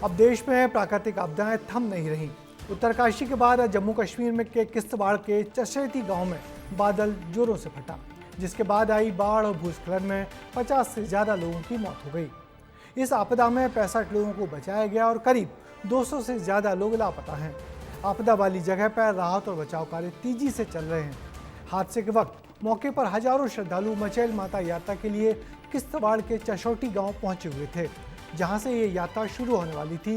अब देश में प्राकृतिक आपदाएं थम नहीं रहीं। उत्तरकाशी के बाद जम्मू कश्मीर में के किश्तवाड़ के चशेती गांव में बादल जोरों से फटा, जिसके बाद आई बाढ़ और भूस्खलन में 50 से ज़्यादा लोगों की मौत हो गई। इस आपदा में 65 लोगों को बचाया गया और करीब 200 से ज़्यादा लोग लापता हैं। आपदा वाली जगह पर राहत और बचाव कार्य तेजी से चल रहे हैं। हादसे के वक्त मौके पर हजारों श्रद्धालु मचैल माता यात्रा के लिए किश्तवाड़ के चशोटी गांव पहुंचे हुए थे, जहां से ये यात्रा शुरू होने वाली थी।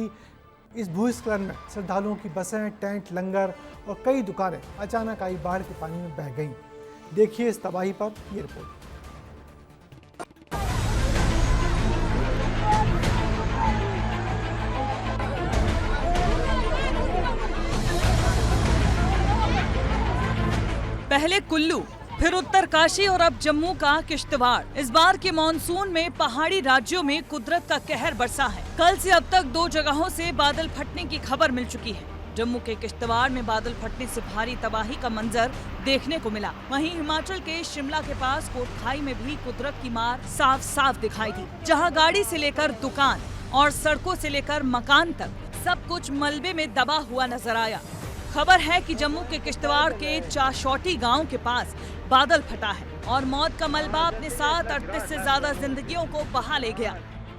इस भूस्खलन में श्रद्धालुओं की बसें, टेंट, लंगर और कई दुकानें अचानक आई बाढ़ के पानी में बह गईं। देखिए इस तबाही पर ये रिपोर्ट। पहले कुल्लू, फिर उत्तरकाशी और अब जम्मू का किश्तवाड़। इस बार के मॉनसून में पहाड़ी राज्यों में कुदरत का कहर बरसा है। कल से अब तक 2 जगहों से बादल फटने की खबर मिल चुकी है। जम्मू के किश्तवाड़ में बादल फटने से भारी तबाही का मंजर देखने को मिला। वहीं हिमाचल के शिमला के पास कोटखाई में भी कुदरत की मार साफ साफ दिखाई दी, जहां गाड़ी से लेकर दुकान और सड़कों से लेकर मकान तक सब कुछ मलबे में दबा हुआ नजर आया। खबर है कि जम्मू के किश्तवाड़ के चाशोटी गांव के पास बादल फटा है और मौत का मलबा अपने साथ 38 से ज्यादा जिंदगियों को बहा ले गया।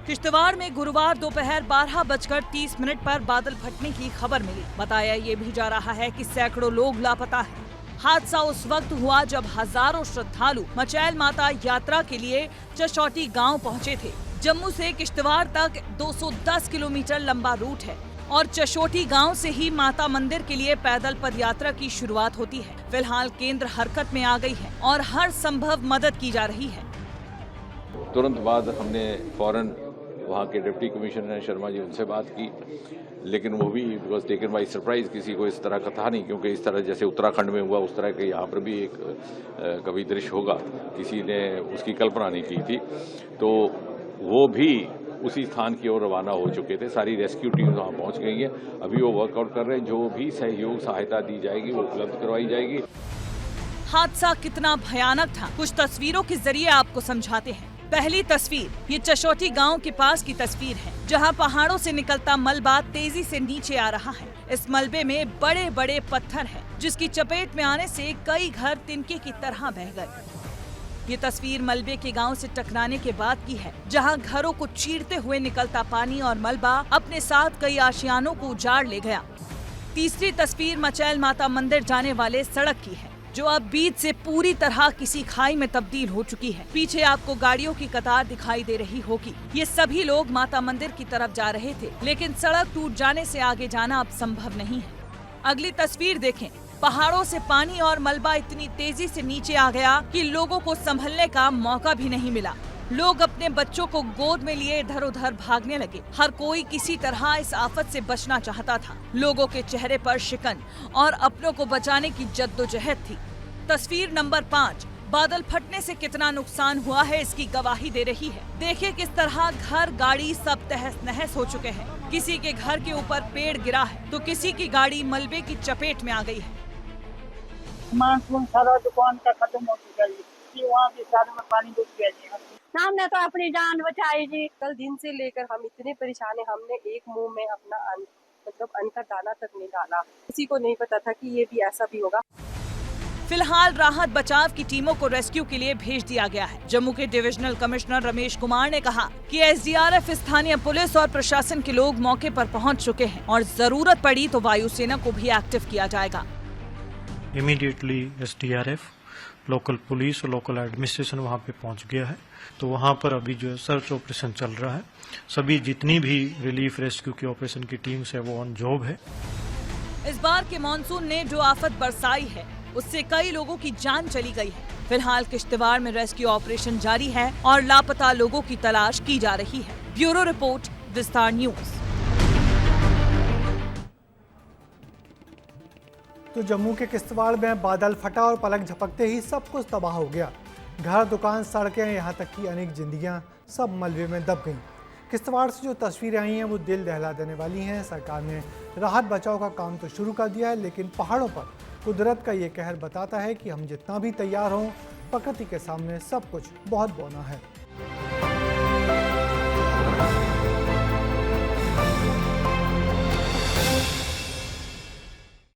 किश्तवाड़ में गुरुवार दोपहर 12:30 पर बादल फटने की खबर मिली। बताया ये भी जा रहा है कि सैकड़ों लोग लापता हैं। हादसा उस वक्त हुआ जब हजारों श्रद्धालु मचैल माता यात्रा के लिए चशोटी गांव पहुंचे थे। जम्मू से किश्तवाड़ तक 210 किलोमीटर लंबा रूट है और चशोटी गांव से ही माता मंदिर के लिए पैदल पदयात्रा की शुरुआत होती है। फिलहाल केंद्र हरकत में आ गई है और हर संभव मदद की जा रही है। तुरंत बाद हमने फौरन वहाँ के डिप्टी कमिश्नर शर्मा जी, उनसे बात की, लेकिन वो भी वॉज टेकन बाय सरप्राइज। किसी को इस तरह का था नहीं, क्योंकि इस तरह जैसे उत्तराखंड में हुआ उस तरह के यहाँ पर भी एक कभी दृश्य होगा, किसी ने उसकी कल्पना नहीं की थी। तो वो भी उसी स्थान की ओर रवाना हो चुके थे। सारी रेस्क्यू टीम वहाँ पहुँच गई है। अभी वो वर्कआउट कर रहे हैं। जो भी सहयोग सहायता दी जाएगी वो उपलब्ध करवाई जाएगी। हादसा कितना भयानक था, कुछ तस्वीरों के जरिए आपको समझाते हैं। पहली तस्वीर ये चशोटी गांव के पास की तस्वीर है, जहां पहाड़ों से निकलता मलबा तेजी से नीचे आ रहा है। इस मलबे में बड़े बड़े पत्थर हैं, जिसकी चपेट में आने से कई घर तिनके की तरह बह गए। ये तस्वीर मलबे के गांव से टकराने के बाद की है, जहां घरों को चीरते हुए निकलता पानी और मलबा अपने साथ कई आशियानों को उजाड़ ले गया। तीसरी तस्वीर मचैल माता मंदिर जाने वाले सड़क की है, जो अब बीच से पूरी तरह किसी खाई में तब्दील हो चुकी है। पीछे आपको गाड़ियों की कतार दिखाई दे रही होगी। ये सभी लोग माता मंदिर की तरफ जा रहे थे, लेकिन सड़क टूट जाने से आगे जाना अब संभव नहीं है। अगली तस्वीर देखें। पहाड़ों से पानी और मलबा इतनी तेजी से नीचे आ गया कि लोगों को संभलने का मौका भी नहीं मिला। लोग अपने बच्चों को गोद में लिए इधर उधर भागने लगे। हर कोई किसी तरह इस आफत से बचना चाहता था। लोगों के चेहरे पर शिकन और अपनों को बचाने की जद्दोजहद थी। तस्वीर नंबर 5 बादल फटने से कितना नुकसान हुआ है इसकी गवाही दे रही है। देखिए किस तरह घर, गाड़ी सब तहस नहस हो चुके हैं। किसी के घर के ऊपर पेड़ गिरा है तो किसी की गाड़ी मलबे की चपेट में आ गई है। मानसून सारा दुकान का खत्म हो चुका है। वहाँ के सारे में पानी घुस गया जी। हमने तो अपनी जान बचाई जी। कल दिन से लेकर हम इतने परेशान हैं, हमने एक मुंह में अपना अन्न का दाना तक नहीं डाला। किसी को नहीं पता था कि ये भी ऐसा भी होगा। फिलहाल राहत बचाव की टीमों को रेस्क्यू के लिए भेज दिया गया है। जम्मू के डिविजनल कमिश्नर रमेश कुमार ने कहा कि एसडीआरएफ, स्थानीय पुलिस और प्रशासन के लोग मौके पर पहुंच चुके हैं और जरूरत पड़ी तो वायुसेना को भी एक्टिव किया जाएगा। इमीडिएटली एसडीआरएफ, लोकल पुलिस और लोकल एडमिनिस्ट्रेशन वहां पे पहुंच गया है। तो वहां पर अभी जो है सर्च ऑपरेशन चल रहा है। सभी जितनी भी रिलीफ रेस्क्यू की ऑपरेशन की टीम्स है वो ऑन जॉब है। इस बार के मानसून ने जो आफत बरसाई है उससे कई लोगों की जान चली गई है। फिलहाल किश्तवाड़ में रेस्क्यू ऑपरेशन जारी है और लापता लोगों की तलाश की जा रही है। ब्यूरो रिपोर्ट, विस्तार न्यूज। तो जम्मू के किश्तवाड़ में बादल फटा और पलक झपकते ही सब कुछ तबाह हो गया। घर, दुकान, सड़कें, यहाँ तक कि अनेक जिंदगियां सब मलबे में दब गईं। किश्तवाड़ से जो तस्वीरें आई हैं वो दिल दहला देने वाली हैं। सरकार ने राहत बचाव का काम तो शुरू कर दिया है, लेकिन पहाड़ों पर कुदरत का ये कहर बताता है कि हम जितना भी तैयार हों, प्रकृति के सामने सब कुछ बहुत बौना है।